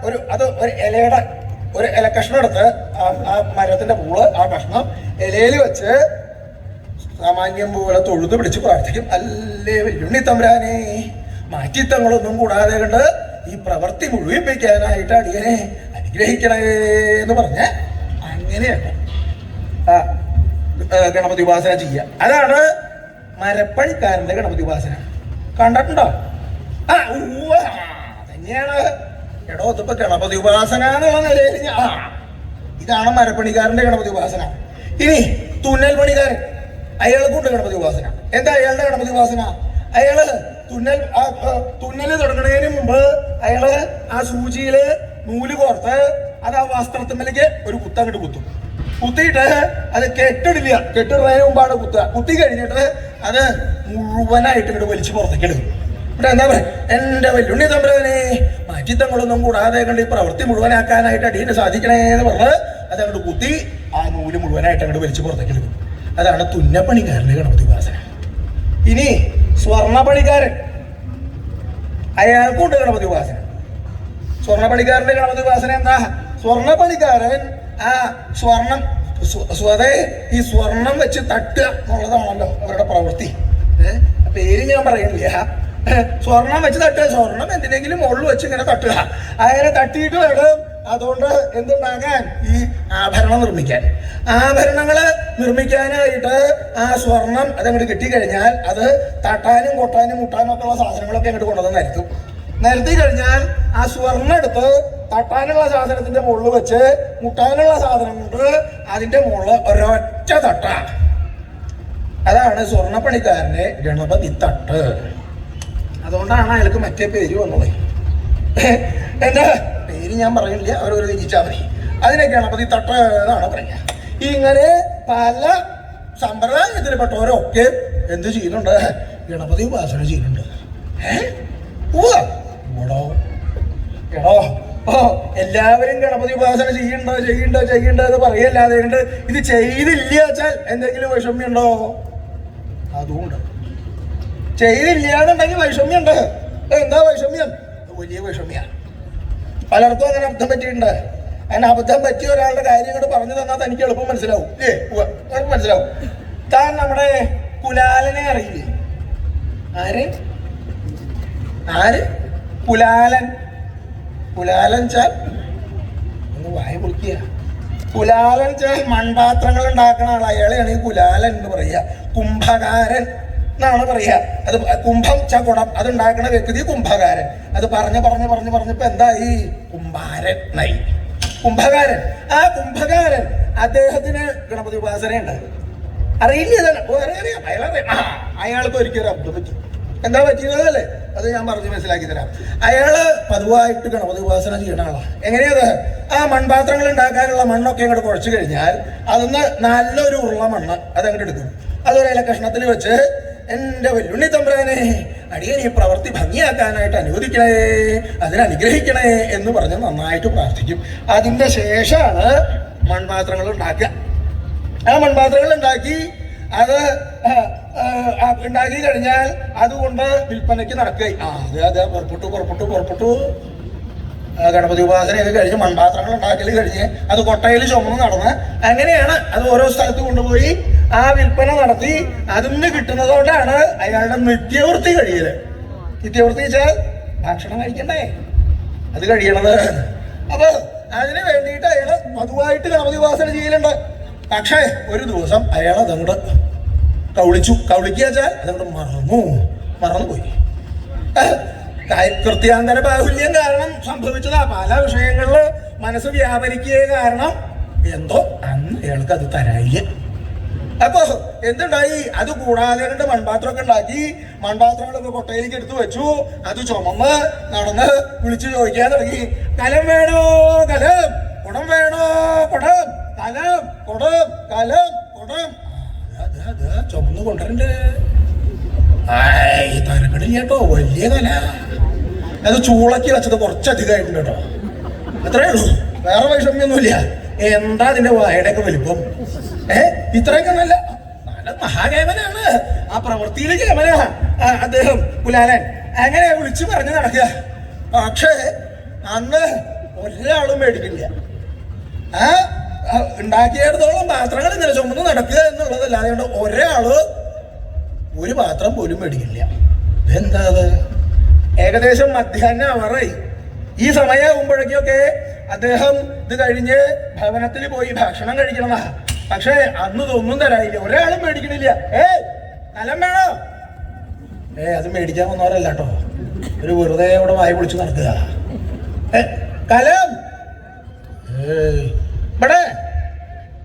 ഒരു ഇലയുടെ ഒരു ഇല കഷ്ണം എടുത്ത് ആ മരത്തിന്റെ പൂള് ആ കഷ്ണം ഇലയിൽ വെച്ച് സാമാന്യം പോലെ തൊഴുത് പിടിച്ച് പ്രാർത്ഥിക്കും. അല്ലേ വെല്ലുണ്ണി തമ്പുരാനെ, മാറ്റിത്തങ്ങളൊന്നും കൂടാതെ കണ്ട് ഈ പ്രവൃത്തി മുഴുവിപ്പിക്കാനായിട്ട് അടിയനെ അനുഗ്രഹിക്കണേ എന്ന് പറഞ്ഞ് അങ്ങനെയാണ് ഗണപതി ഉപാസന ചെയ്യുക. അതാണ് മരപ്പണിക്കാരന്റെ ഗണപതി ഉപാസന. കണ്ടിട്ടുണ്ടോ? തന്നെയാണ്. എടോ ഇതിപ്പോ ഗണപതി ഉപാസന എന്നുള്ള നിലയിൽ ഇതാണ് മരപ്പണിക്കാരന്റെ ഗണപതി ഉപാസന. ഇനി തുന്നൽ പണിക്കാരൻ, അയാൾക്കുണ്ട് ഗണപതി ഉപാസന. എന്താ അയാളുടെ ഗണപതി ഉപാസന? അയാള് തുന്നല് തുടങ്ങുന്നതിന് മുമ്പ് അയാള് ആ സൂചിയില് നൂല് കോർത്ത് അത് ആ വസ്ത്രത്തിലേക്ക് ഒരു കുത്തങ്ങോട്ട് കുത്തും. കുത്തിയിട്ട് അത് കെട്ടിടില്ല, കെട്ടിടുന്നതിന് മുമ്പാണ് കുത്തുക. കുത്തി കഴിഞ്ഞിട്ട് അത് മുഴുവനായിട്ട് ഇങ്ങോട്ട് വലിച്ചു പുറത്തേക്ക് എടുക്കും. ഇവിടെ എന്താ പറയുക, എന്റെ വെല്ലുണ്ണി തമ്പുരാനെ, മാറ്റിത്തങ്ങളൊന്നും കൂടാതെ കണ്ട് ഈ പ്രവൃത്തി മുഴുവനാക്കാനായിട്ട് അടിയന് സാധിക്കണേ എന്ന് പറഞ്ഞ് അത് അങ്ങോട്ട് കുത്തി ആ നൂല് മുഴുവനായിട്ട് അങ്ങോട്ട് വലിച്ചു പുറത്തേക്ക് എടുക്കും. അതാണ് തുന്നപ്പണിക്കാരന്റെ ഗണപതി ഉപാസന. ഇനി സ്വർണ്ണപ്പണിക്കാരൻ, അയാൾക്കുണ്ട് ഗണപതി ഉപാസന. സ്വർണ്ണപ്പണിക്കാരന്റെ ഗണപതി ഉപാസന എന്താ? സ്വർണ്ണപ്പണിക്കാരൻ ആ സ്വർണം ഈ സ്വർണം വെച്ച് തട്ടുക എന്നുള്ളതാണല്ലോ അവരുടെ പ്രവൃത്തി. പേര് ഞാൻ പറയുന്നില്ല. സ്വർണം വെച്ച് തട്ടുക, സ്വർണം എന്തിനെങ്കിലും മുകളിൽ വെച്ച് ഇങ്ങനെ തട്ടുക. അങ്ങനെ തട്ടിയിട്ട് വേണം അതുകൊണ്ട് എന്തുണ്ടാകാൻ, ഈ ആഭരണം നിർമ്മിക്കാൻ. ആഭരണങ്ങള് നിർമ്മിക്കാനായിട്ട് ആ സ്വർണം അതങ്ങോട്ട് കിട്ടിക്കഴിഞ്ഞാൽ അത് തട്ടാനും കൊട്ടാനും മുട്ടാനും ഒക്കെ ഉള്ള സാധനങ്ങളൊക്കെ അങ്ങോട്ട് കൊണ്ടുവന്ന് നിരത്തും. നിരത്തി കഴിഞ്ഞാൽ ആ സ്വർണ്ണം എടുത്ത് തട്ടാനുള്ള സാധനത്തിന്റെ മുകളിൽ വെച്ച് മുട്ടാനുള്ള സാധനം കൊണ്ട് അതിന്റെ മുകളിൽ ഒരൊറ്റ തട്ട. അതാണ് സ്വർണ്ണപ്പണിക്കാരന്റെ ഗണപതി തട്ട്. അതുകൊണ്ടാണ് അയാൾക്ക് മറ്റേ പേര് വന്നത്. എന്റെ പേര് ഞാൻ പറയുന്നില്ല, അവരൊരു തിരിച്ചാൽ മതി. അതിനെ ഗണപതി തട്ട് എന്നാണ് പറയുക. ഇങ്ങനെ പല സമ്പ്രദായത്തിൽപ്പെട്ടവരൊക്കെ എന്ത് ചെയ്യുന്നുണ്ട്? ഗണപതി ഉപാസന ചെയ്യുന്നുണ്ട്. എടോ എല്ലാവരും ഗണപതി ഉപാസന ചെയ്യണ്ട എന്ന് പറയല്ലാതെ ഇത് ചെയ്തില്ല വെച്ചാൽ എന്തെങ്കിലും വൈഷമ്യമുണ്ടോ? അതുകൊണ്ട് ചെയ്തില്ല എന്നുണ്ടെങ്കിൽ വൈഷമ്യമുണ്ട്. എന്താ വൈഷമ്യം? വലിയ വൈഷമ്യാണ്. പലർക്കും അങ്ങനെ അബദ്ധം പറ്റിയിട്ടുണ്ട്. അങ്ങനെ അബദ്ധം പറ്റിയ ഒരാളുടെ കാര്യങ്ങൾ പറഞ്ഞു തന്നാൽ തനിക്ക് എളുപ്പം മനസ്സിലാവും. മനസ്സിലാവും. താൻ നമ്മുടെ കുലാലനെ അറിയില്ലേ? ആര്? കുലാലൻ ചാൽ ഒന്ന് വായ പൊളിക്കുക. കുലാലൻ ചാൽ മൺപാത്രങ്ങൾ ഉണ്ടാക്കുന്ന ആൾ, അയാളെയാണ് ഈ കുലാലൻ എന്ന് പറയുക. കുംഭകാരൻ എന്നാണ് പറയുക. അത് കുംഭം കുടം അതുണ്ടാക്കുന്ന വ്യക്തി കുംഭകാരൻ. അത് പറഞ്ഞപ്പോ എന്തായി? കുംഭാരൻ നായി. കുംഭകാരൻ. ആ കുംഭകാരൻ അദ്ദേഹത്തിന് ഗണപതി ഉപാസനയുണ്ട്. അറിയില്ല, അറിയാം. അയാൾക്ക് ഒരിക്കലും അബദ്ധം പറ്റും. എന്താ പറ്റിയതല്ലേ? അത് ഞാൻ പറഞ്ഞ് മനസ്സിലാക്കി തരാം. അയാള് പതിവായിട്ട് ഗണപതി ഉപാസന ചെയ്യുന്ന ആളാണ്. എങ്ങനെയത്? ആ മൺപാത്രങ്ങൾ ഉണ്ടാക്കാനുള്ള മണ്ണൊക്കെ അങ്ങോട്ട് കുഴച്ചു കഴിഞ്ഞാൽ അതിന്ന് നല്ലൊരു ഉരുള മണ്ണ് അതങ്ങോട്ട് എടുക്കും. അതൊരു ഇല കഷ്ണത്തിൽ വെച്ച്, എന്റെ വെല്ലുണ്ണി തമ്പുരാനെ, അടിയൻ ഈ പ്രവൃത്തി ഭംഗിയാക്കാനായിട്ട് അനുവദിക്കണേ, അതിനനുഗ്രഹിക്കണേ എന്ന് പറഞ്ഞ് നന്നായിട്ട് പ്രാർത്ഥിക്കും. അതിന്റെ ശേഷമാണ് മൺപാത്രങ്ങൾ ഉണ്ടാക്കുക. ആ മൺപാത്രങ്ങൾ ഉണ്ടാക്കി അത് ഉണ്ടാക്കി കഴിഞ്ഞാൽ അതുകൊണ്ട് വിൽപ്പനയ്ക്ക് നടക്കുകയും അതെ പുറപ്പെട്ടു. ഗണപതി ഉപാസനയൊക്കെ കഴിഞ്ഞ് മൺപാത്രങ്ങൾ ഉണ്ടാക്കൽ കഴിഞ്ഞ് അത് കൊട്ടയിൽ ചുമന്ന് നടന്ന് അങ്ങനെയാണ് അത് ഓരോ സ്ഥലത്ത് കൊണ്ടുപോയി ആ വിൽപ്പന നടത്തി. അതിന് കിട്ടുന്നതുകൊണ്ടാണ് അയാളുടെ നിത്യവൃത്തി കഴിയല്. നിത്യവൃത്തി വെച്ചാൽ ഭക്ഷണം കഴിക്കണ്ടേ, അത് കഴിയണത്. അപ്പൊ അതിന് വേണ്ടിയിട്ട് അയാള് പതിവായിട്ട് ഗണപതി ഉപാസന ചെയ്യലുണ്ട്. പക്ഷേ ഒരു ദിവസം അയാൾ അതങ്ങോട്ട് കൗളിക്കുക വെച്ചാൽ അതങ്ങോട്ട് മറന്നുപോയി. കൃത്യാന്തര ബാഹുല്യം കാരണം സംഭവിച്ചതാ. പല വിഷയങ്ങളില് മനസ്സ് വ്യാപരിക്കുക കാരണം എന്തോ അന്ന് അയാൾക്ക് അത് തരായില്ല. അപ്പൊ എന്തുണ്ടായി? അത് കൂടാതെ മൺപാത്രമൊക്കെ ഉണ്ടാക്കി, മൺപാത്രങ്ങളൊക്കെ കൊട്ടയിലേക്ക് എടുത്തു വെച്ചു. അത് ചുമന്ന് നടന്ന് വിളിച്ചു ചോദിക്കാൻ തുടങ്ങി, കലം വേണോ കലം, കുടം വേണോ കുടം, കലം കുടം കലം കുടം. ചുമന്ന് കൊണ്ടുവരണ്ട്. തരക്കടില്ല കേട്ടോ, വലിയ കല. അത് ചൂളക്കി വെച്ചത് കുറച്ചധികമായിട്ടുണ്ട് കേട്ടോ. അത്രേ ഉള്ളൂ, വേറെ വൈഷമ്യൊന്നുമില്ല. എന്താ അതിന്റെ വായയുടെ ഒക്കെ വലിപ്പം? ഇത്രയൊക്കെ നല്ല മഹാകേമനാണ്. ആ പ്രവൃത്തിയിലെ കേമനാ അദ്ദേഹം കുലാലൻ. അങ്ങനെ വിളിച്ചു പറഞ്ഞ് നടക്കുക. പക്ഷേ അന്ന് ഒരാളും മേടിക്കില്ല. ആ ഉണ്ടാക്കിയെടുത്തോളം പാത്രങ്ങൾ ഇങ്ങനെ ചുമന്ന് നടക്കുക എന്നുള്ളതല്ലാതെ കൊണ്ട് ഒരാള് ഒരു പാത്രം പോലും മേടിക്കില്ല. എന്താ അത്? ഏകദേശം മധ്യാഹ്നം അവറായി. ഈ സമയമാകുമ്പോഴേക്കൊക്കെ അദ്ദേഹം ഇത് കഴിഞ്ഞ് ഭവനത്തിൽ പോയി ഭക്ഷണം കഴിക്കണമാ. പക്ഷെ അന്ന് ഇതൊന്നും തരാനില്ല, ഒരാളും മേടിക്കണില്ല. കലം വേണോ? അത് മേടിക്കാൻ വന്നവരല്ല കേട്ടോ, ഒരു വെറുതെ ഇവിടെ വായ പൊളിച്ച് നടക്കുക. കലം ഇവിടെ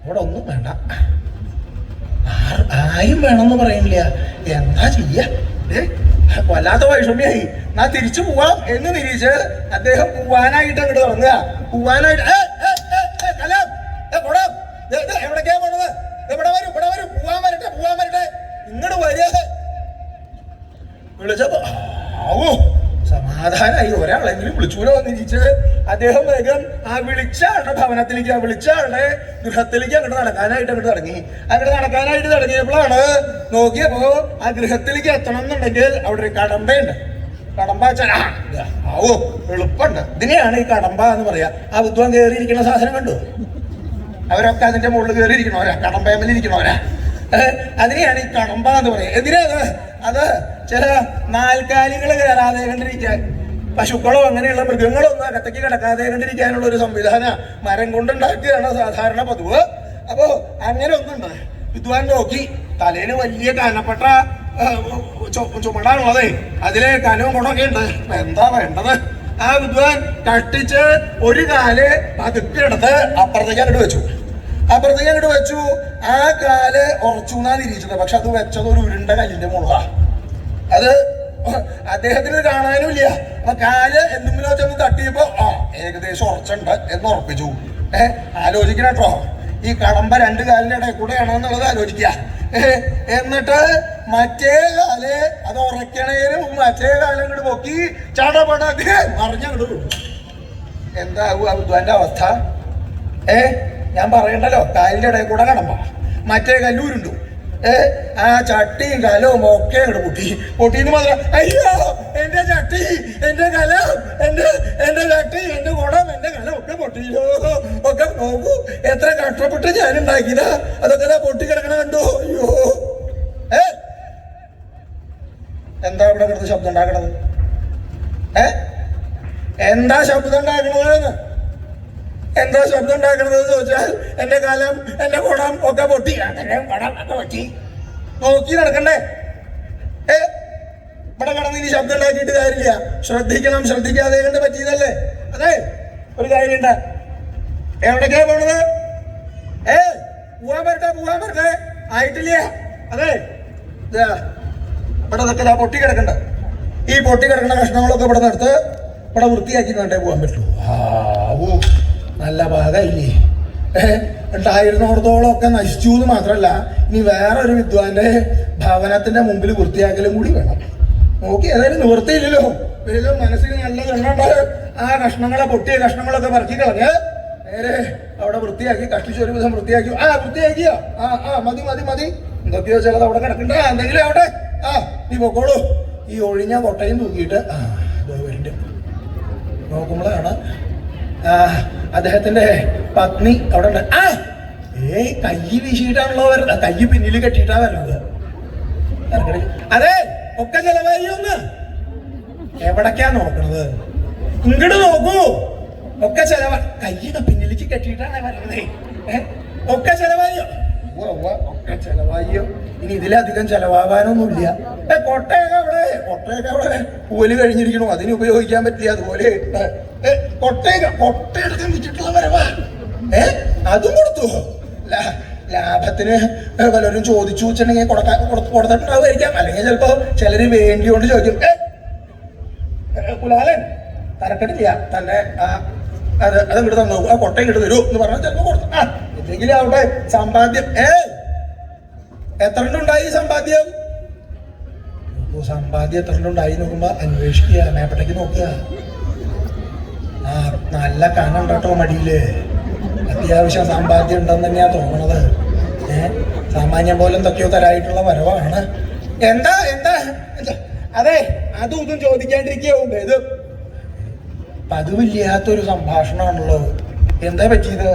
ഇവിടെ ഒന്നും വേണ്ട, ആരും വേണമെന്ന് പറയുന്നില്ല. എന്താ ചെയ്യ? വല്ലാത്ത വൈഷമ്യായി. നാ തിരിച്ചു പോവാം എന്ന് തിരിച്ച് അദ്ദേഹം പോവാനായിട്ട് അങ്ങോട്ട് തുടങ്ങുക. പോവാനായിട്ട് എവിടേക്കാ പോണത്? ഇവിടെ വരും, ഇവിടെ വരും, പോവാൻ വരട്ടെ, പോവാൻ വരട്ടെ, ഇങ്ങോട്ട് വരിക. വിളിച്ചപ്പോ ആവോ സമാധാനായി. ഒരാളെങ്കിലും വിളിച്ചൂല വന്നിരിച്ച് അദ്ദേഹം വേഗം ആ വിളിച്ച ആളുടെ ഭവനത്തിലേക്ക്, ആ വിളിച്ച ആളുടെ ഗൃഹത്തിലേക്ക് അങ്ങോട്ട് നടക്കാനായിട്ട് അങ്ങോട്ട് തുടങ്ങി. അങ്ങോട്ട് നടക്കാനായിട്ട് തുടങ്ങിയപ്പോഴാണ് നോക്കിയപ്പോ ആ ഗൃഹത്തിലേക്ക് എത്തണം എന്നുണ്ടെങ്കിൽ അവിടെ ഒരു കടമ്പയുണ്ട്. കടമ്പ വെച്ചാൽ ആവോ എളുപ്പമുണ്ട്. ഇതിനെയാണ് ഈ കടമ്പ എന്ന് പറയാ. ആ വിദ്വാൻ കയറിയിരിക്കുന്ന സാധനം കണ്ടു? അവരൊക്കെ അതിന്റെ മുകളിൽ കയറിയിരിക്കണോരാ, കടമ്പേമലിരിക്കണോരാ. അതിനെയാണ് ഈ കടമ്പ എന്ന് പറയാ. എന്തിനാ അത്? ചില നാൽക്കാലികൾ കയറാതെ കണ്ടിരിക്കാൻ, പശുക്കളോ അങ്ങനെയുള്ള മൃഗങ്ങളോ ഒന്നും അകത്തേക്ക് കിടക്കാതെ കണ്ടിരിക്കാനുള്ള ഒരു സംവിധാന മരം കൊണ്ടുണ്ടാക്കുകയാണ് സാധാരണ പതിവ്. അപ്പോ അങ്ങനെ ഒന്നുണ്ട്. വിദ്വാൻ നോക്കി, തലയിൽ വലിയ കനപ്പെട്ട ചുമടാണുള്ളതേ, അതിലെ കനവും കൊണ്ടൊക്കെ ഉണ്ട്. എന്താ വേണ്ടത്? ആ വിദ്വാൻ കഷ്ടിച്ച് ഒരു കാല് പതുക്കെ എടുത്ത് അപ്പുറത്തേക്ക് അങ്ങോട്ട് വെച്ചു. അപ്പുറത്തേക്ക് അങ്ങോട്ട് വെച്ചു. ആ കാല് ഉറച്ചു എന്നാ തിരിച്ചത്. പക്ഷെ അത് വെച്ചത് ഒരു ഉരുണ്ട കല്ലിന്റെ മുകളാ. അത് അദ്ദേഹത്തിന് കാണാനും ഇല്ല. അപ്പൊ കാല് എന്തെങ്കിലും വെച്ചൊന്ന് തട്ടിയപ്പോ ഏകദേശം ഉറച്ചുണ്ട് എന്ന് ഉറപ്പിച്ചു. ആലോചിക്കണട്ടോ, ഈ കടമ്പ രണ്ട് കാലിന്റെ ഇടയിൽ കൂടെയാണോ എന്നുള്ളത് ആലോചിക്കുക. എന്നിട്ട് മറ്റേ കാല് അത് ഉറക്കണേന് മറ്റേ കാലം അങ്ങോട്ട് പൊക്കി ചടപടക്ക് മറിഞ്ഞങ്ങോട്ട് വിടും. എന്താകും ആ വിദ്വാന്റെ അവസ്ഥ? ഞാൻ പറയണ്ടല്ലോ, കാലിന്റെ ഇടയിൽ കൂടെ കടമ്പ, മറ്റേ കല്ലൂരുണ്ടു. ആ ചട്ടിയും കലവും ഒക്കെ അങ്ങോട്ട് പൊട്ടിന്ന് മാത്രം. അയ്യോ എന്റെ ചട്ടി, എന്റെ കലം, എന്റെ ചട്ടി, എന്റെ കുടം, എന്റെ കലം ഒക്കെ പൊട്ടിയോ. ഒക്കെ നോക്കൂ, എത്ര കഷ്ടപ്പെട്ട് ഞാൻ ഉണ്ടാക്കിയതാ, അതൊക്കെ പൊട്ടിക്കിടക്കണ കണ്ടോ. അയ്യോ എന്താ ഇവിടെ കിടന്ന് ശബ്ദം ഉണ്ടാക്കണത്? എന്താ ശബ്ദം ഉണ്ടാക്കണത്? എന്താ ശബ്ദം ഉണ്ടാക്കണത് ചോദിച്ചാൽ എന്റെ കാലം, എന്റെ കുടം ഒക്കെ പൊട്ടി, കുടം ഒക്കെ പൊട്ടി. നോക്കി നടക്കണ്ടേ? ഇവിടെ കിടന്ന് ഇനി ശബ്ദം ഉണ്ടാക്കിയിട്ട് കാര്യമില്ല. ശ്രദ്ധിക്കണം, ശ്രദ്ധിക്കാതെ കണ്ട് പറ്റിയതല്ലേ. അതെ, ഒരു കാര്യമുണ്ട്. എവിടേക്കാ പോണത്? പോവാൻ പറ്റേ, പോവാൻ പറ്റേ, ആയിട്ടില്ല. അതെ, ഇവിടെ ഇതൊക്കെ പൊട്ടി കിടക്കണ്ട. ഈ പൊട്ടി കിടക്കുന്ന കഷ്ണങ്ങളൊക്കെ ഇവിടെ നിർത്ത്, ഇവിടെ വൃത്തിയാക്കി കണ്ടേ പോകാൻ പറ്റൂ. നല്ല ഭാഗമില്ലേ? ഉണ്ടായിരുന്നോടത്തോളം ഒക്കെ നശിച്ചു എന്ന് മാത്രമല്ല, ഇനി വേറൊരു വിദ്വാന്റെ ഭവനത്തിന്റെ മുമ്പിൽ വൃത്തിയാക്കലും കൂടി വേണം. നോക്കി ഏതായാലും നിവൃത്തിയില്ലല്ലോ. വേഗം മനസ്സിൽ നല്ല എണ്ണുണ്ടായ ആ കഷ്ണങ്ങളെ, പൊട്ടിയ കഷ്ണങ്ങളൊക്കെ പറക്കി കളഞ്ഞ് നേരെ അവിടെ വൃത്തിയാക്കി, കഷ്ടിച്ച് ഒരു വിധം വൃത്തിയാക്കി. വൃത്തിയാക്കിയോ? മതി മതി മതി. എന്തൊക്കെയോ ചിലത് അവിടെ കിടക്കണ്ട, എന്തെങ്കിലും അവിടെ. നീ പൊക്കോളൂ. ഈ ഒഴിഞ്ഞ കൊട്ടയും തൂക്കിയിട്ട് വരുന്നുണ്ട്. നോക്കുമ്പോഴാണ് അദ്ദേഹത്തിന്റെ പത്നി അവിടെ ഉണ്ട്. കൈ വീശിയിട്ടാണല്ലോ വരുന്നത്, കൈ പിന്നിൽ കെട്ടിയിട്ടാ വരുന്നത്. അതെ, ഒക്കെ ചെലവായി. ഒന്ന് എവിടക്കാ നോക്കണത്? ഇങ്ങോട്ട് നോക്കൂ. ഒക്കെ ചെലവാ, കൈയുടെ പിന്നിലേക്ക് കെട്ടിയിട്ടാണ് വരുന്നത്. ഒക്കെ ചെലവായോ? ഒക്കെ ചെലവായോ? ഇനി ഇതിലധികം ചെലവാകാനൊന്നുമില്ല. കൊട്ടയൊക്കെ അവിടെ പൂല് കഴിഞ്ഞിരിക്കണു, അതിന് ഉപയോഗിക്കാൻ പറ്റില്ല. അതുപോലെ കൊട്ടയെടുക്കാൻ വിറ്റിട്ടുള്ള വരവാ. അതും കൊടുത്തു. ലാഭത്തിന് പലരും ചോദിച്ചു വെച്ചിട്ടുണ്ടെങ്കിൽ കൊടുത്തിട്ടുണ്ടാവുമായിരിക്കാം. അല്ലെങ്കിൽ ചിലപ്പോ ചിലര് വേണ്ടിയോണ്ട് ചോദിക്കും. കുലാലൻ തരക്കടില്ല, തന്നെ അതങ്ങോട്ട് തന്നു, ആ കൊട്ട ഇങ്ങോട്ട് തരൂ എന്ന് പറഞ്ഞാൽ ചിലപ്പോ കൊടുത്തു. എന്തെങ്കിലും അവിടെ സമ്പാദ്യം എത്ര ഉണ്ടായി സമ്പാദ്യം? സമ്പാദ്യം എത്ര ഉണ്ടായി നോക്കുമ്പോ അന്വേഷിക്കുക, മേപ്പട്ടേക്ക് നോക്കുക. നല്ല കനം കേട്ടോ മടിയില്. അത്യാവശ്യം സമ്പാദ്യം ഉണ്ടെന്ന് തന്നെയാ തോന്നണത്. സാമാന്യം പോലെ എന്തൊക്കെയോ തരായിട്ടുള്ള വരവാണ്. എന്താ എന്താ? അതെ, അതും ഇതും ചോദിക്കാണ്ടിരിക്കുമ്പോ ഇത് പതിവില്ലാത്തൊരു സംഭാഷണമാണല്ലോ. എന്താ പറ്റിയത്?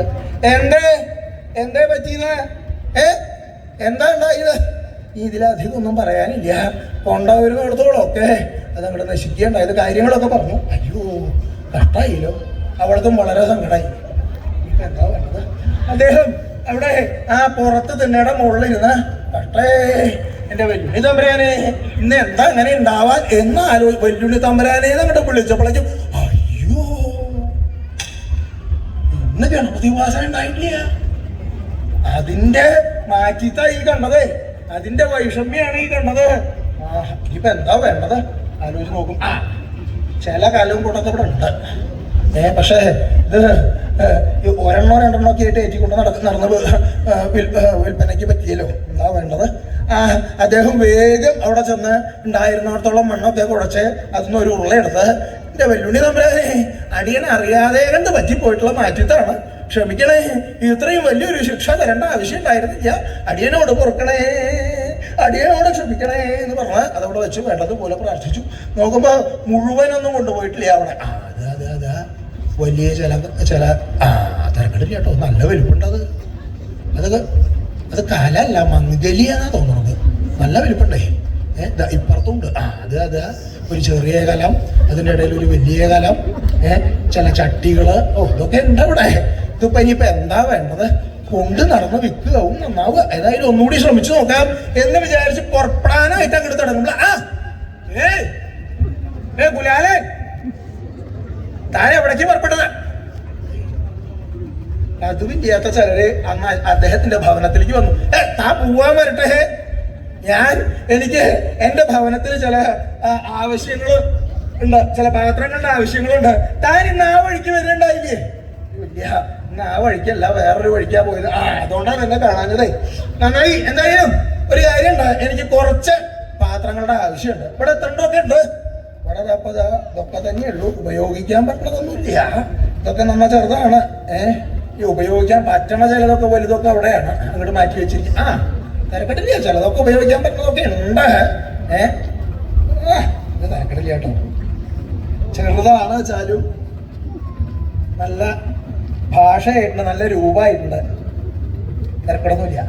എന്താ പറ്റിയത്? എന്താ ഉണ്ടായത്? ഇതിലധികം ഒന്നും പറയാനില്ല. കൊണ്ടുവരുന്നിടത്തോളമൊക്കെ അത് അങ്ങോട്ട് നശിക്കേണ്ടായത് കാര്യങ്ങളൊക്കെ പറഞ്ഞു. അയ്യോ കഷ്ടായില്ലോ. അവിടത്തും വളരെ സങ്കടമായി. ഇപ്പൊ എന്താ വേണ്ടത്? അദ്ദേഹം അവിടെ ആ പുറത്ത് തിണ്ണയുടെ മുകളിലിരുന്ന കഷ്ടേ എന്റെ വെല്ലുവിളി തമ്പരാനെ ഇന്ന് എന്താ അങ്ങനെ ഉണ്ടാവാൻ എന്ന് വെല്ലുവിളി തമ്പരാനെ അങ്ങോട്ട് വിളിച്ചപ്പോഴേക്കും അയ്യോ ഇന്ന് ഗണപതി വാസന ഉണ്ടായിട്ടില്ല. അതിന്റെ മാറ്റിത്താ ഈ കണ്ടതേ, അതിന്റെ വൈഷമ്യാണ് ഈ കണ്ടത്. ഇനിയിപ്പോ എന്താ വേണ്ടത് ആലോചിച്ച് നോക്കും. ചില കാലവും കൂട്ടൊക്കെ ഇവിടെ ഉണ്ട്. പക്ഷേ ഇത് ഒരെണ്ണോ രണ്ടെണ്ണോ ഒക്കെ ആയിട്ട് ഏറ്റിക്കൊണ്ട് നടന്ന് വിൽപ്പനയ്ക്ക് പറ്റിയല്ലോ. എന്താ വേണ്ടത്? അദ്ദേഹം വേഗം അവിടെ ചെന്ന് ഉണ്ടായിരുന്നിടത്തോളം മണ്ണൊക്കെ കുഴച്ച് അതിന് ഒരു ഉരുളയെടുത്ത് എന്റെ വെല്ലുവിളി തമ്പുരാനെ അടിയനെ അറിയാതെ കണ്ട് പറ്റിപ്പോയിട്ടുള്ള മാറ്റിത്താണ്, ക്ഷമിക്കണേ, ഇത്രയും വലിയൊരു ശിക്ഷ തരേണ്ട ആവശ്യം ഉണ്ടായിരുന്നില്ല, അടിയനോട് പൊറുക്കണേ, അടിയനോട് ക്ഷമിക്കണേ എന്ന് പറഞ്ഞ് അതവിടെ വെച്ച് വേണ്ടതുപോലെ പ്രാർത്ഥിച്ചു. നോക്കുമ്പോ മുഴുവനൊന്നും കൊണ്ടുപോയിട്ടില്ല അവിടെ. അതാ വലിയ ചില തരക്കടില്ല കേട്ടോ, നല്ല വലുപ്പുണ്ടത്. അത് കലല്ല മങ്കലിയാന്നാ തോന്നുന്നത്. നല്ല വലുപ്പുണ്ടേ. ഇപ്പുറത്തുണ്ട്. അത് ഒരു ചെറിയ കലം, അതിൻ്റെ ഇടയിൽ ഒരു വലിയ കലം, ചില ചട്ടികള്. ഇതൊക്കെ ഉണ്ട് അവിടെ. ഇതിപ്പോ ഇനിയിപ്പോ എന്താ വേണ്ടത്? കൊണ്ട് നടന്ന് വിൽക്കുകയും നന്നാവുക. ഏതായാലും ഒന്നുകൂടി ശ്രമിച്ചു നോക്കാം എന്ന് വിചാരിച്ച് പുറപ്പെടാനായിട്ട് അങ്ങോട്ട് തുടങ്ങുമ്പോൾ ഗുലാലേ താൻ എവിടേക്ക് പുറപ്പെട്ടത്? അതുമില്ലാത്ത ചിലര് അന്ന് അദ്ദേഹത്തിന്റെ ഭവനത്തിലേക്ക് വന്നു. താൻ പോവാൻ വരട്ടെ, എനിക്ക് എന്റെ ഭവനത്തിൽ ചില ആവശ്യങ്ങൾ ഉണ്ട്, ചില പാത്രങ്ങളുടെ ആവശ്യങ്ങളുണ്ട്. താൻ ഇന്ന് ആ വഴിക്ക് വരുന്നുണ്ടായില്ലേ? ഇല്ല, ഇന്ന് ആ വഴിക്കല്ല, വേറൊരു വഴിക്കാ പോയത്. അതുകൊണ്ടാണ് എന്നെ കാണാഞ്ഞതേ. നന്നായി. എന്തായാലും ഒരു കാര്യമുണ്ട്, എനിക്ക് കുറച്ച് പാത്രങ്ങളുടെ ആവശ്യമുണ്ട്. ഇവിടെ എത്രണ്ടൊക്കെ ഉണ്ട്. ഇവിടെ ഇതൊക്കെ തന്നെയുള്ളൂ, ഉപയോഗിക്കാൻ പറ്റണതൊന്നുമില്ല. ഇതൊക്കെ നമ്മ ചെറുതാണ്. ഈ ഉപയോഗിക്കാൻ പറ്റണ ചിലതൊക്കെ വലുതൊക്കെ അവിടെയാണ് അങ്ങോട്ട് മാറ്റി വെച്ചിരിക്കും. തിരക്കട്ടില്ല, ചിലതൊക്കെ ഉപയോഗിക്കാൻ പറ്റുന്നതൊക്കെ ഉണ്ട്. ഇത് തിരക്കട്ടില്ല കേട്ടോ. ചെറുതാണ് വെച്ചാലും നല്ല ഭാഷയായിട്ടുണ്ട്, നല്ല രൂപമായിട്ടുണ്ട്. തിരക്കടൊന്നുമില്ല.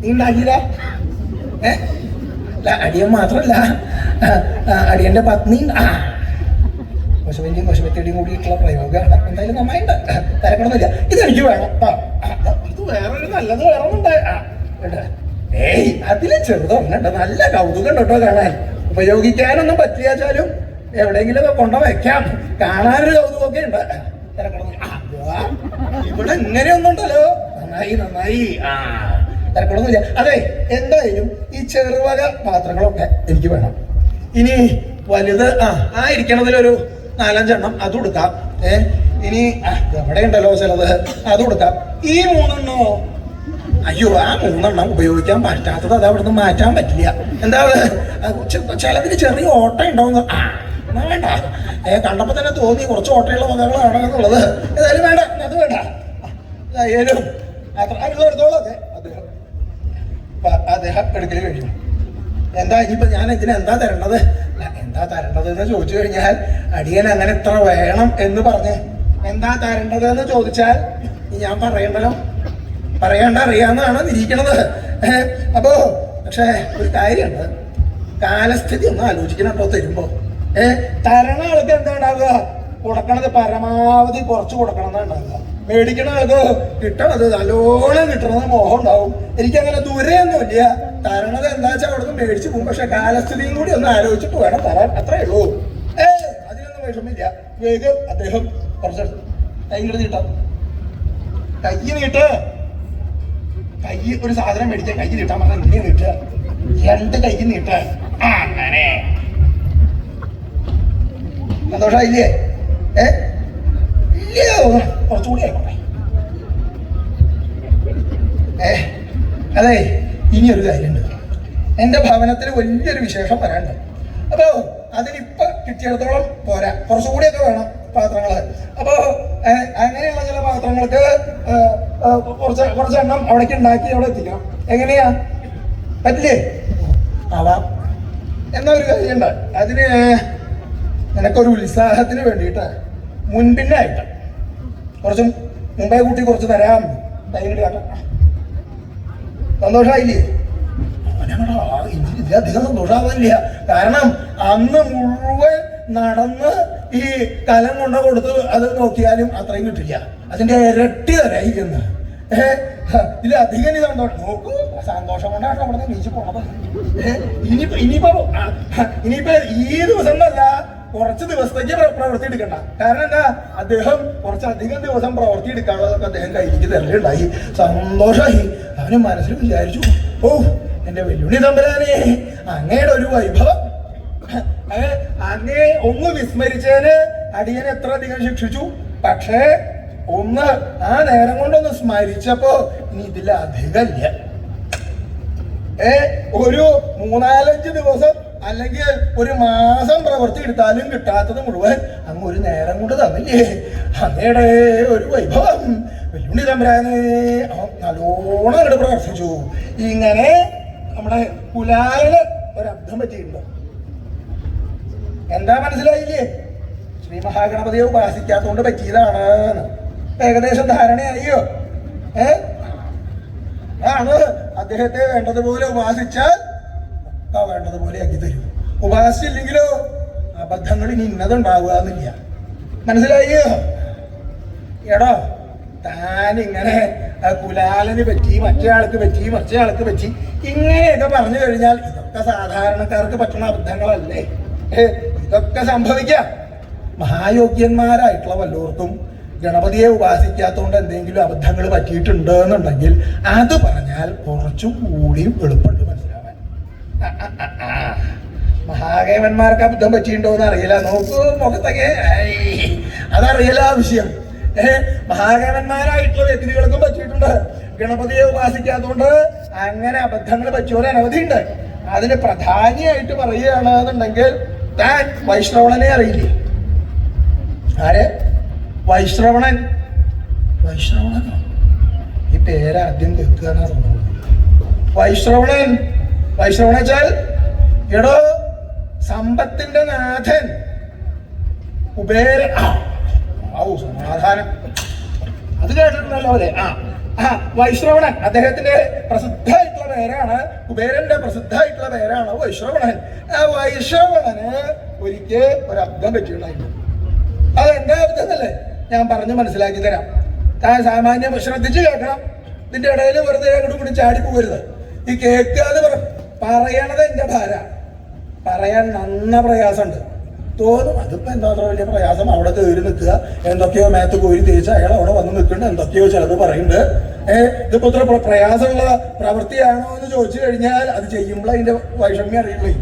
നീ ഉണ്ടാക്കിയില്ല? അല്ല, അടിയൻ മാത്രമല്ല, അടിയന്റെ പത്നി പശുവിന്റെയും പശുവത്തിയുടെയും കൂടിയിട്ടുള്ള പ്രയോഗമാണ്. എന്തായാലും നന്നായിട്ടുണ്ട്. തിരക്കടൊന്നുമില്ല. ഇതെനിക്ക് വേണം. ഇത് വേറൊരു നല്ലത് വേണമെന്നുണ്ട്. അതില് ചെറുതൊന്നുണ്ട്, നല്ല കൗതുകം കേട്ടോ കാണാൻ. ഉപയോഗിക്കാനൊന്നും പറ്റിയാച്ചാലും എവിടെയെങ്കിലും ഒക്കെ കൊണ്ടു വെക്കാം. കാണാനൊരു കൗതുകമൊക്കെ ഉണ്ട്. ഇവിടെ ഇങ്ങനെയൊന്നുണ്ടല്ലോ. നന്നായി. തിരക്കടൊന്നുമില്ല. അതെ, എന്തായാലും ഈ ചെറുവക പാത്രങ്ങളൊക്കെ എനിക്ക് വേണം. ഇനി വലുത് ഇരിക്കണതിലൊരു 4-5 എണ്ണം അത് കൊടുക്കാം. ഇനി എവിടെ ഉണ്ടല്ലോ ചിലത്, അത് കൊടുക്കാം. ഈ 3 എണ്ണോ? അയ്യോ, ആ 3 എണ്ണം ഉപയോഗിക്കാൻ പറ്റാത്തത് അത് അവിടെ നിന്ന് മാറ്റാൻ പറ്റില്ല. എന്താ ചിലതിന് ചെറിയ ഓട്ട ഉണ്ടാവുന്ന. എന്നാ വേണ്ട, കണ്ടപ്പോ തന്നെ തോന്നി കുറച്ച് ഓട്ടയുള്ള വകകളാണ് എന്നുള്ളത്. ഏതായാലും വേണ്ട, അത് വേണ്ട. ഏതായാലും എടുത്തോളൂ. അദ്ദേഹം എടുക്കല് കഴിയും. എന്താ ഇനിയിപ്പോ ഞാൻ ഇതിനെന്താ തരേണ്ടത്? എന്താ തരേണ്ടത് എന്ന് ചോദിച്ചു കഴിഞ്ഞാൽ അടിയൻ അങ്ങനെ ഇത്ര വേണം എന്ന് പറഞ്ഞ് എന്താ തരേണ്ടത് എന്ന് ചോദിച്ചാൽ ഞാൻ പറയണ്ടല്ലോ, പറയേണ്ട അറിയാവുന്നതാണ് ഇരിക്കണത്. അപ്പോ പക്ഷേ ഒരു കാര്യമുണ്ട്, കാലസ്ഥിതി ഒന്ന് ആലോചിക്കണം കേട്ടോ. തരുമ്പോ തരണ ആൾക്ക് എന്താ ഉണ്ടാവുക? കൊടുക്കണത് പരമാവധി കുറച്ച് കൊടുക്കണം എന്നാ ഉണ്ടാവുക. മേടിക്കണ ആൾക്ക് കിട്ടണത് നല്ലോണം കിട്ടണത് മോഹം ഉണ്ടാവും. എനിക്കങ്ങനെ ദൂരെയൊന്നുമില്ല. തരണത് എന്താ വെച്ചാൽ അവിടെ നിന്ന് മേടിച്ചു പോകും. പക്ഷെ കാലസ്ഥിതിയും കൂടി ഒന്ന് ആലോചിച്ചിട്ട് വേണം തരാൻ. അത്രേ ഉള്ളൂ. അതിനൊന്നും വിഷമില്ല. വേഗം അദ്ദേഹം കുറച്ചെടുത്തു. കൈ നീട്ടാം. കൈ നീട്ട്. കൈ ഒരു സാധനം മേടിക്കാൻ കൈ നീട്ടാൻ പറഞ്ഞാൽ ഇങ്ങനെ നീട്ടുക. 2 കൈ നീട്ട്. അങ്ങനെ സന്തോഷായില്ലേ? ഇല്ല, കുറച്ചുകൂടി ആയിക്കോട്ടെ. അതെ, ഇനിയൊരു കാര്യമുണ്ട്. എൻ്റെ ഭവനത്തിൽ വലിയൊരു വിശേഷം വരാനുണ്ട്. അപ്പോ അതിനിപ്പോ കിട്ടിയിടത്തോളം പോരാ, കുറച്ചുകൂടിയൊക്കെ വേണം പാത്രങ്ങള്. അപ്പോ അങ്ങനെയുള്ള ചില പാത്രങ്ങൾക്ക് കുറച്ചെണ്ണം അവിടേക്ക് ഉണ്ടാക്കി അവിടെ എത്തിക്കണം. എങ്ങനെയാ? പറ്റില്ലേ? ആവാം. എന്നാ ഒരു കാര്യമുണ്ട്, അതിന് നിനക്കൊരു ഉത്സാഹത്തിന് വേണ്ടിയിട്ട് മുൻപിന്നായിട്ട് കുറച്ച് മുമ്പേ കൂട്ടി കുറച്ച് തരാം. കൈകിട്ട് കാട്ടാം. സന്തോഷമായില്ലേ? ഇതിലധികം സന്തോഷമാവില്ല. കാരണം അന്ന് മുഴുവൻ നടന്ന് ഈ കലം കൊണ്ട കൊടുത്ത് അത് നോക്കിയാലും അത്രയും കിട്ടില്ല. അതിന്റെ ഇരട്ടി തരായിരിക്കുന്നു. ഇതിലധികം ഈ സന്തോഷം നോക്കൂ. സന്തോഷം കൊണ്ടാണ് അവിടെ നീച്ച് പോണത്. ഇനിയിപ്പോ ഈ ദിവസം എന്നല്ല, കുറച്ച് ദിവസത്തേക്ക് പ്രവൃത്തി എടുക്കണ്ട. കാരണം എന്താ, അദ്ദേഹം കുറച്ചധികം ദിവസം പ്രവൃത്തി എടുക്കാനുള്ളതൊക്കെ അദ്ദേഹം കയ്യിലേക്ക് തരലുണ്ടായി. സന്തോഷമായി. അവന് മനസ്സിൽ വിചാരിച്ചു, ഓ എന്റെ വെല്ലുവിളി തമ്പരാനെ, അങ്ങയുടെ ഒരു വൈഭവം, അങ്ങേ ഒന്ന് വിസ്മരിച്ചതിന് അടിയനെ എത്ര അധികം ശിക്ഷിച്ചു. പക്ഷേ ഒന്ന് ആ നേരം കൊണ്ടൊന്ന് സ്മരിച്ചപ്പോ ഇനി ഇതിലധികമില്ല. ഒരു 3-4 ദിവസം അല്ലെങ്കിൽ ഒരു മാസം പ്രവൃത്തി എടുത്താലും കിട്ടാത്തത് മുഴുവൻ അങ്ങ് ഒരു നേരം കൊണ്ട് തന്നില്ലേ. അങ്ങയുടെ ഒരു വൈഭവം വെല്ലുവിളി തമ്പരാനെ. നല്ലോണം അങ്ങോട്ട് പ്രവർത്തിച്ചു. ഇങ്ങനെ നമ്മുടെ കുലാലിന് ഒരബ്ദം പറ്റിയിട്ടുണ്ട്. എന്താ മനസ്സിലായില്ലേ? ശ്രീ മഹാഗണപതിയെ ഉപാസിക്കാത്തോണ്ട് പറ്റിയതാണ്. ഏകദേശം ധാരണയായോ? ആണ്. അദ്ദേഹത്തെ വേണ്ടതുപോലെ ഉപാസിച്ചാൽ വേണ്ടതുപോലെ ആക്കി തരും. ഉപാസിച്ചില്ലെങ്കിലോ അബദ്ധങ്ങൾ ഇനി ഇന്നതുണ്ടാവുക എന്നില്ല. മനസ്സിലായോ? എടോ, താനിങ്ങനെ കുലാലിന് പറ്റി, മറ്റേ ആൾക്ക് പറ്റി, മറ്റേ ആൾക്ക് പറ്റി, ഇങ്ങനെയൊക്കെ പറഞ്ഞു കഴിഞ്ഞാൽ ഇതൊക്കെ സാധാരണക്കാർക്ക് പറ്റുന്ന അബദ്ധങ്ങളല്ലേ? ഇതൊക്കെ സംഭവിക്കാം. മഹായോഗ്യന്മാരായിട്ടുള്ള വല്ലവർക്കും ഗണപതിയെ ഉപാസിക്കാത്തതുകൊണ്ട് എന്തെങ്കിലും അബദ്ധങ്ങൾ പറ്റിയിട്ടുണ്ട് എന്നുണ്ടെങ്കിൽ അത് പറഞ്ഞാൽ കുറച്ചുകൂടിയും എളുപ്പമുണ്ട് മനസ്സിലാവാൻ. മഹാദേവന്മാർക്ക് അബദ്ധം പറ്റിയിട്ടുണ്ടോ എന്ന് അറിയില്ല. നോക്കൂ മുഖത്തൊക്കെ, അതറിയില്ല വിഷയം. മഹാദേവന്മാരായിട്ടുള്ള വ്യക്തികൾക്കും പറ്റിയിട്ടുണ്ട്. ഗണപതിയെ ഉപാസിക്കാത്തതുകൊണ്ട് അങ്ങനെ അബദ്ധങ്ങൾ പറ്റിയവർ അനവധിയുണ്ട്. അതിന് പ്രധാനിയായിട്ട് പറയുകയാണ് എന്നുണ്ടെങ്കിൽ, താൻ വൈശ്രവണനെ അറിയില്ലേ? ആര്? വൈശ്രവണൻ. വൈശ്രവണനോ? ഈ പേരാദ്യം കേൾക്കുക എന്നാ തോന്നുന്നത്. വൈശ്രവണൻ. വൈശ്രവണ വെച്ചാൽ എടോ സമ്പത്തിന്റെ നാഥൻ, കുബേരൻ. സമാധാനം. അത് കേട്ടിട്ടുണ്ടല്ലോ അല്ലേ? വൈശ്രവണൻ അദ്ദേഹത്തിന്റെ പ്രസിദ്ധമായിട്ടുള്ള പേരാണ്. കുബേരന്റെ പ്രസിദ്ധമായിട്ടുള്ള പേരാണ് വൈശ്രവണൻ. ആ വൈശ്രവണന് ഒരിക്കൽ ഒരബ്ദം പറ്റിയിട്ടുണ്ടായിരുന്നു. അതെന്താ അബ്ദം എന്നല്ലേ ഞാൻ പറഞ്ഞ് മനസ്സിലാക്കി തരാം. താൻ സാമാന്യം ശ്രദ്ധിച്ച് കേൾക്കണം. ഇതിന്റെ ഇടയിൽ വെറുതെ അങ്ങോട്ട് കൂടി ചാടി പോകരുത്. ഈ കേൾക്കാതെ പറയണത് എന്റെ ഭാര. പറയാൻ നന്ന പ്രയാസമുണ്ട് തോന്നും. അതിപ്പോ എന്താ അത്ര വലിയ പ്രയാസം? അവിടെ കയറി നിൽക്കുക, എന്തൊക്കെയോ മേത്ത് കോരി തേച്ച് അയാൾ അവിടെ വന്ന് നിൽക്കുന്നുണ്ട്, എന്തൊക്കെയോ ചിലത് പറയുന്നുണ്ട്. ഇതിപ്പോ ഇത്ര പ്രയാസമുള്ള പ്രവൃത്തിയാണോ എന്ന് ചോദിച്ചു കഴിഞ്ഞാൽ അത് ചെയ്യുമ്പോൾ അതിന്റെ വൈഷമ്യം അറിയുള്ളൂ.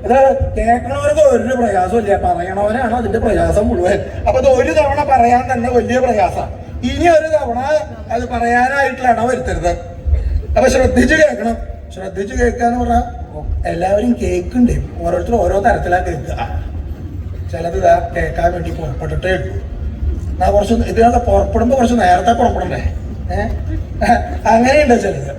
ഇത് കേൾക്കണവർക്ക് ഒരു പ്രയാസമില്ല, പറയണവനാണ് അതിന്റെ പ്രയാസം മുഴുവൻ. അപ്പൊ ഇത് ഒരു തവണ പറയാൻ തന്നെ വലിയ പ്രയാസം. ഇനി ഒരു തവണ അത് പറയാനായിട്ടുള്ള ഇടവരുത്തരുത്. അപ്പൊ ശ്രദ്ധിച്ച് കേൾക്കണം. ശ്രദ്ധിച്ച് കേൾക്കുക എന്ന് പറഞ്ഞാൽ എല്ലാവരും കേൾക്കണ്ടേ, ഓരോരുത്തരും ഓരോ തരത്തിലാ കേൾക്കുക. ചിലത് ഇതാ കേൾക്കാൻ വേണ്ടി പുറപ്പെട്ടിട്ടേ ഉള്ളൂ. എന്നാ കുറച്ച് ഇതിനൊക്കെ പുറപ്പെടുമ്പോ കുറച്ച് നേരത്തെ പുറപ്പെടണ്ടേ? അങ്ങനെയുണ്ട് ചിലത്.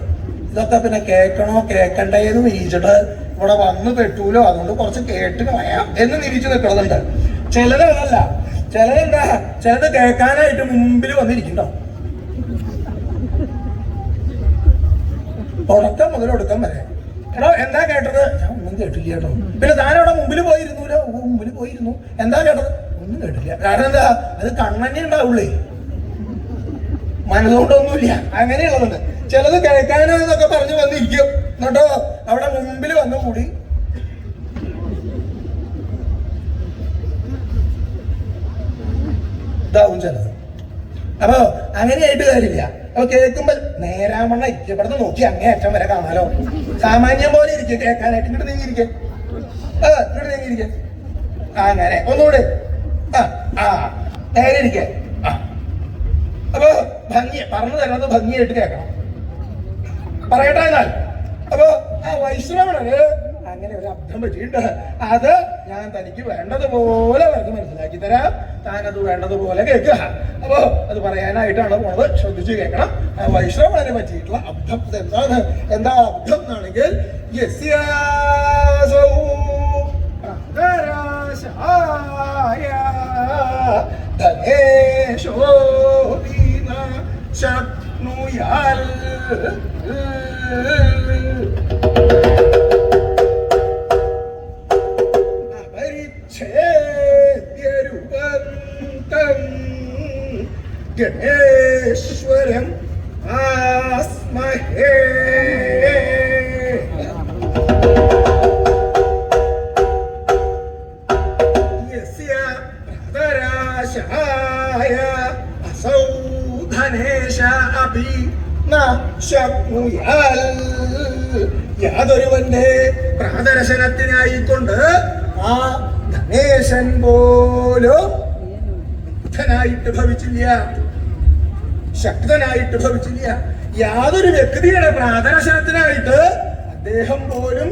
ഇതൊക്കെ പിന്നെ കേൾക്കണോ കേൾക്കണ്ടേന്ന് നിരീച്ചിട്ട് ഇവിടെ വന്ന് പെട്ടൂലോ, അതുകൊണ്ട് കുറച്ച് കേട്ട് കളയാം എന്ന് നിരീച്ച് നിൽക്കണതുണ്ട്. ചിലത് അതല്ല. ചിലതെന്താ, ചിലത് കേൾക്കാനായിട്ട് മുമ്പിൽ വന്നിരിക്കണ്ടോ, തുടക്കം മുതൽ ഒടുക്കം വരെ. എടോ എന്താ കേട്ടത്? ഞാൻ ഒന്നും കേട്ടില്ല കേട്ടോ. പിന്നെ താനവിടെ മുമ്പിൽ പോയിരുന്നൂലോ? മുമ്പിൽ പോയിരുന്നു. എന്താ കേട്ടത്? ഒന്നും കേട്ടില്ല. കാരണം എന്താ, അത് കണ്ണന്നെ ഉണ്ടാവുള്ളേ, മനസ്സുകൊണ്ടൊന്നുമില്ല. അങ്ങനെയുള്ളതുണ്ട്. ചിലത് കേൾക്കാനോ എന്നൊക്കെ പറഞ്ഞു വന്നിരിക്കും, എന്നിട്ടോ അവിടെ മുമ്പിൽ വന്നു കൂടി ഇതാവും ചിലത്. അപ്പൊ അങ്ങനെയായിട്ട് കാര്യമില്ല. അപ്പൊ കേൾക്കുമ്പോ നേരാമണ്ണ ഇഷ്ടപ്പെടുന്ന നോക്കി അങ്ങേയറ്റം വരെ കാണാലോ. സാമാന്യം പോലെ ഇരിക്കും കേൾക്കാനായിട്ട്. ഇങ്ങോട്ട് നീങ്ങിയിരിക്കെ, ഇങ്ങോട്ട് നീങ്ങിയിരിക്കെ. അങ്ങനെ ഒന്നുകൂടെ നേരെ ഇരിക്കെ. അപ്പൊ ഭംഗി പറഞ്ഞു തരുന്നത് ഭംഗിയായിട്ട് കേൾക്കണം. പറയട്ടെ എന്നാൽ. അപ്പൊ ആ വൈശ്രവണന് അങ്ങനെ ഒരു അബ്ദം പറ്റിയിട്ട് അത് ഞാൻ തനിക്ക് വേണ്ടതുപോലെ അവർക്ക് മനസ്സിലാക്കി തരാം. താനത് വേണ്ടതുപോലെ കേൾക്കുക. അപ്പോ അത് പറയാനായിട്ടാണ് പോണത്. ശ്രദ്ധിച്ചു കേൾക്കണം. ആ വൈശ്രവണനെ പറ്റിയിട്ടുള്ള അബ്ദം എന്താണ്? എന്താ അബ്ദം എന്നാണെങ്കിൽ, ധനേശോപീന ശക്നുയാൽ ഗണേശ്വരം ആസ്മഹേ. യസ്യ പ്രാതരാശായ അസൗ ധനേശ അപി ന ശക്നുയാൽ. യാതൊരുവന്റെ പ്രാദർശനത്തിനായിക്കൊണ്ട് ആ ധനേശൻ പോലും ായിട്ട് ഭവിച്ചില്ല, ശക്തനായിട്ട് ഭവിച്ചില്ല. യാതൊരു വ്യക്തിയുടെ പ്രാദർശനത്തിനായിട്ട് അദ്ദേഹം പോലും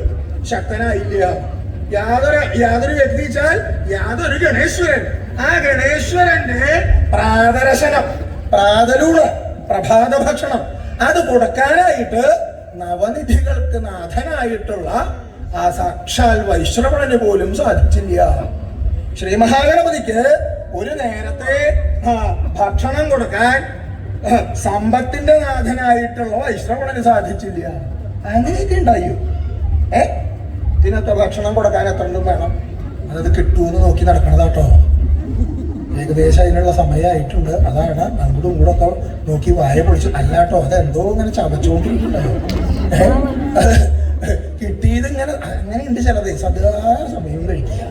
ശക്തനായില്ല. യാതൊരു വ്യക്തി വെച്ചാൽ യാതൊരു ഗണേശ്വരൻ. ആ ഗണേശ്വരന്റെ പ്രാദർശനം, പ്രാതലൂണ്, പ്രഭാത ഭക്ഷണം അത് കൊടുക്കാനായിട്ട് നവനിധികൾക്ക് നാഥനായിട്ടുള്ള ആ സാക്ഷാൽ വൈശ്രവണന് പോലും സാധിച്ചില്ല. ശ്രീ മഹാഗണപതിക്ക് ഒരു നേരത്തെ ഭക്ഷണം കൊടുക്കാൻ സമ്പത്തിന്റെ നാഥനായിട്ടുള്ള വൈശ്രവണന് സാധിച്ചില്ല. അങ്ങനെയൊക്കെ ഉണ്ടായോ? ഇതിനകത്ത് ഭക്ഷണം കൊടുക്കാൻ എത്ര വേണം? അതത് കിട്ടുമെന്ന് നോക്കി നടക്കണതാട്ടോ. ഏകദേശം അതിനുള്ള സമയമായിട്ടുണ്ട്. അതാണ് അങ്ങോട്ടും ഇങ്ങോട്ടൊക്കെ നോക്കി വായ പൊളിച്ചു. അല്ലാട്ടോ, അതെന്തോ ഇങ്ങനെ ചവച്ചുകൊണ്ടിരിക്കുന്നുണ്ടോ. കിട്ടിയത് ഇങ്ങനെ അങ്ങനെയുണ്ട് ചിലത്. സദാ സമയം കഴിക്കുക,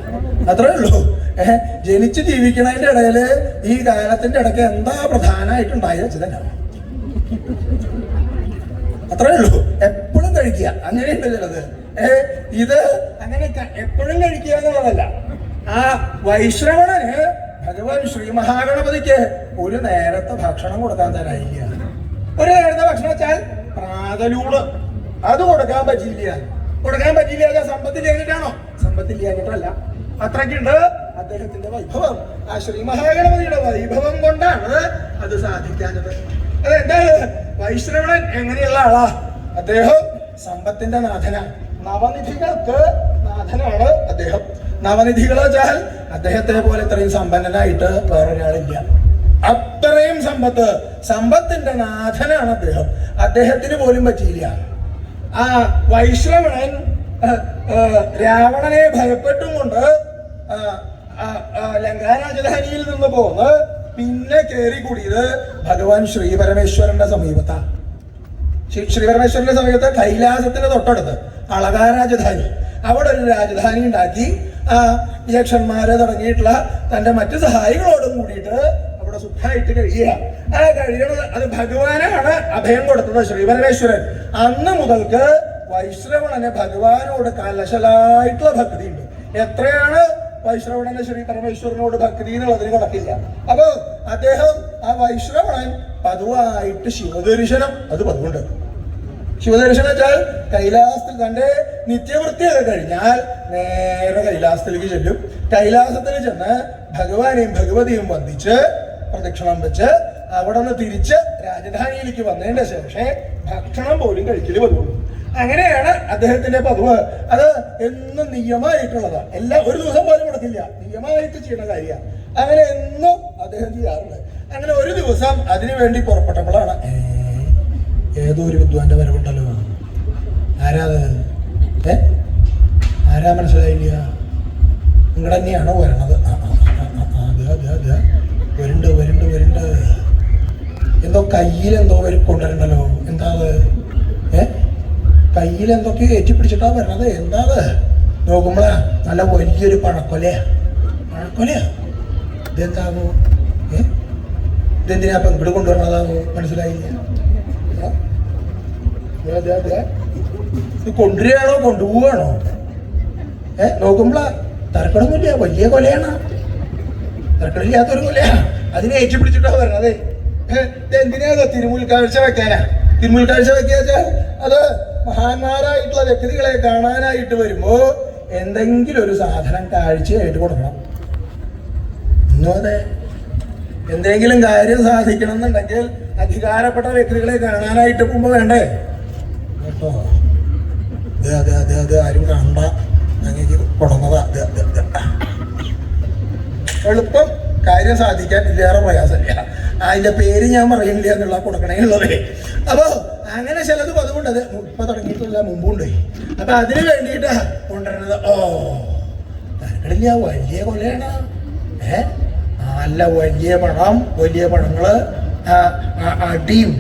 അത്രേ ഉള്ളൂ. ജനിച്ച് ജീവിക്കണതിന്റെ ഇടയില് ഈ കാലത്തിന്റെ ഇടയ്ക്ക് എന്താ പ്രധാനമായിട്ടുണ്ടായത് വെച്ചതന്നെ, അത്രേ ഉള്ളൂ. എപ്പോഴും കഴിക്കുക, അങ്ങനെയുണ്ട് ചിലത്. ഇത് അങ്ങനെ എപ്പോഴും കഴിക്കുക എന്നുള്ളതല്ല. ആ വൈശ്രവണന് ഭഗവാൻ ശ്രീ മഹാഗണപതിക്ക് ഒരു നേരത്തെ ഭക്ഷണം കൊടുക്കാൻ തരായില്ല. ഒരു നേരത്തെ ഭക്ഷണം വെച്ചാൽ പ്രാതലൂട് അത് കൊടുക്കാൻ പറ്റില്ല. സമ്പത്തില്ലാഞ്ഞിട്ടാണോ? സമ്പത്തില്ലാഞ്ഞിട്ടല്ല, അത്രയ്ക്കുണ്ട് അദ്ദേഹത്തിന്റെ വൈഭവം. ആ ശ്രീ മഹാഗണപതിയുടെ വൈഭവം കൊണ്ടാണ് അത് സാധിക്കാഞ്ഞത്. അതെന്താണ്? വൈശ്രവണൻ എങ്ങനെയുള്ള ആളാ? അദ്ദേഹം സമ്പത്തിന്റെ നാഥനാണ്, നവനിധികൾക്ക് നാഥനാണ് അദ്ദേഹം. നവനിധികൾ വെച്ചാൽ അദ്ദേഹത്തെ പോലെ ഇത്രയും സമ്പന്നനായിട്ട് വേറൊരാളില്ല. അത്രയും സമ്പത്തിന്റെ നാഥനാണ് അദ്ദേഹം. അദ്ദേഹത്തിന് പോലും പറ്റിയില്ല. ആ വൈശ്രവണൻ രാവണനെ ഭയപ്പെട്ടും കൊണ്ട് ലങ്കാരാജധാനിയിൽ നിന്ന് പോന്ന് പിന്നെ കയറി കൂടിയത് ഭഗവാൻ ശ്രീപരമേശ്വരന്റെ സമീപത്താണ്. ശ്രീപരമേശ്വരന്റെ സമീപത്ത് കൈലാസത്തിന് തൊട്ടടുത്ത് അളകാ രാജധാനി, അവിടെ ഒരു രാജധാനി ഉണ്ടാക്കി ആ യക്ഷന്മാരെ തുടങ്ങിയിട്ടുള്ള തന്റെ മറ്റു സഹായികളോടും കൂടിയിട്ട് അവിടെ സുഖമായിട്ട് കഴിയുക. ആ കഴിയണത് അത് ഭഗവാനാണ് അഭയം കൊടുത്തത് ശ്രീപരമേശ്വരൻ. അന്ന് മുതൽക്ക് വൈശ്രവണന് ഭഗവാനോട് കലശലായിട്ടുള്ള ഭക്തി ഉണ്ട്. എത്രയാണ് വൈശ്രവണന് ശ്രീ പരമേശ്വരനോട് ഭക്തി എന്നുള്ളതിന് കണക്കില്ല. അപ്പൊ അദ്ദേഹം ആ വൈശ്രവണൻ പതിവായിട്ട് ശിവദർശനം അത് പതിവുണ്ട്. ശിവദർശനം വെച്ചാൽ കൈലാസത്തിൽ തന്റെ നിത്യവൃത്തിയൊക്കെ കഴിഞ്ഞാൽ നേരെ കൈലാസത്തിലേക്ക് ചെല്ലും. കൈലാസത്തിൽ ചെന്ന് ഭഗവാനെയും ഭഗവതിയും വന്ദിച്ച് പ്രദക്ഷിണം വെച്ച് അവിടെ നിന്ന് തിരിച്ച് രാജധാനിയിലേക്ക് വന്നതിന്റെ ശേഷം ഭക്ഷണം പോലും കഴിക്കല് പതിവുള്ളൂ. അങ്ങനെയാണ് അദ്ദേഹത്തിന്റെ പതിവ്. അത് എന്നും നിയമമായിട്ടുള്ളതാണ്. ഒരു ദിവസം പോലും കൊടുക്കില്ല, നിയമമായിട്ട് ചെയ്യുന്ന കാര്യമാണ്. അങ്ങനെ എന്നും അദ്ദേഹം ചെയ്യാറുണ്ട്. അങ്ങനെ ഒരു ദിവസം അതിനു വേണ്ടി പുറപ്പെട്ടപ്പോഴാണ് ഏതോ ഒരു വിദ്വാന്റെ വരവുണ്ടല്ലോ. ആരാത്? ആരാ മനസ്സിലായില്ല? നിങ്ങൾ തന്നെയാണോ വരണത്? വരുന്നുണ്ട്. എന്തോ കയ്യിലെന്തോ കൊണ്ടുവരണ്ടല്ലോ. എന്താ അത്? കയ്യിലെന്തൊക്കെ ഏറ്റിപ്പിടിച്ചിട്ടാ വരണത്. എന്താ അത്? നോക്കുമ്പോഴാ നല്ല വലിയൊരു പഴക്കൊലയാ. ഇതെന്താവോ? ഇതെന്തിനാ ഇപ്പം ഇവിടെ കൊണ്ടുവരണതാവോ? മനസ്സിലായില്ല. കൊണ്ടുവരികയാണോ കൊണ്ടുപോവാണോ? നോക്കുമ്പോളാ തരക്കടൊന്നുമില്ല, വലിയ കൊലയാണ്. തരക്കടില്ലാത്തൊരു കൊലയാ. അതിനെ ഏറ്റുപിടിച്ചിട്ടാ വരണത്. എന്തിനാ തിരുമുൽക്കാഴ്ച വെക്കാനാ? തിരുമുൽക്കാഴ്ച വെക്കാച്ചാൽ അത് മഹാന്മാരായിട്ടുള്ള വ്യക്തികളെ കാണാനായിട്ട് വരുമ്പോ എന്തെങ്കിലും ഒരു സാധനം കാഴ്ചയായിട്ട് കൊടുക്കണം. ഇന്നും അതെ, എന്തെങ്കിലും കാര്യം സാധിക്കണം എന്നുണ്ടെങ്കിൽ അധികാരപ്പെട്ട വ്യക്തികളെ കാണാനായിട്ട് പോകുമ്പോ വേണ്ടേ കേട്ടോ? അതെ ആരും കണ്ട അങ്ങനെ കൊടുന്നതാ. എളുപ്പം കാര്യം സാധിക്കാൻ ഇതിലേറെ പ്രയാസമില്ല. അതിന്റെ പേര് ഞാൻ പറയുന്നില്ല എന്നുള്ള കൊടുക്കണേന്നുള്ളത്. അപ്പോ അങ്ങനെ ചിലത് അതുകൊണ്ടത് ഇപ്പൊ തുടങ്ങിയിട്ടില്ല, മുമ്പുണ്ട്. അപ്പൊ അതിന് വേണ്ടിയിട്ട് കൊണ്ടുവരുന്നത് തരക്കടില്ല, വലിയ കൊലയാണ്. നല്ല വലിയ പഴം, വലിയ പഴങ്ങള്, അടിയും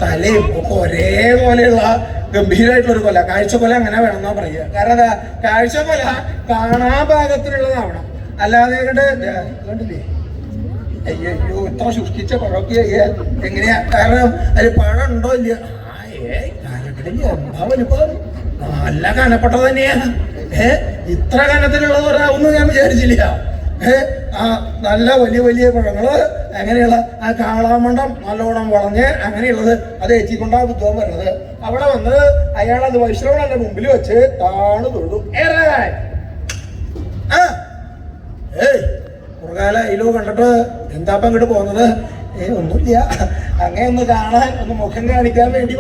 തലയും ഒക്കെ ഒരേപോലെയുള്ള ഗംഭീരമായിട്ടുള്ളൊരു കൊല. കാഴ്ചക്കൊല അങ്ങനെ വേണമെന്നാ പറയുക. കാരണം എന്താ, കാഴ്ചക്കൊല കാണാൻ പാകത്തിലുള്ളതാവണം. അല്ലാതെ കണ്ടില്ലേ, അയ്യോ ഇത്ര സൃഷ്ടിച്ച പഴമൊക്കെ എങ്ങനെയാ? കാരണം അതിൽ പഴം ഉണ്ടോ ഇല്ല. എന്താ വലിപ്പം, നല്ല കനപ്പെട്ട തന്നെയാ. ഇത്ര കനത്തിലുള്ളത് ഒരാവുന്നു ഞാൻ വിചാരിച്ചില്ല. നല്ല വലിയ വലിയ പഴങ്ങള്, അങ്ങനെയുള്ള ആ കാളാമണ്ടം നല്ലോണം വളഞ്ഞ് അങ്ങനെയുള്ളത് അത് ഏറ്റിക്കൊണ്ടാണ് ബുദ്ധം വരുന്നത്. അവിടെ വന്ന് അയാൾ അത് വൈശ്രവണന്റെ മുമ്പിൽ വെച്ച് താണ് തൊഴുതു. കുറകാല അയിലോ കണ്ടിട്ട് എന്താപ്പം ഇങ്ങോട്ട് പോകുന്നത്? ഒന്നുമില്ല, അങ്ങനെ ഒന്ന് കാണാൻ, ഒന്ന് മുഖം കാണിക്കാൻ വേണ്ടി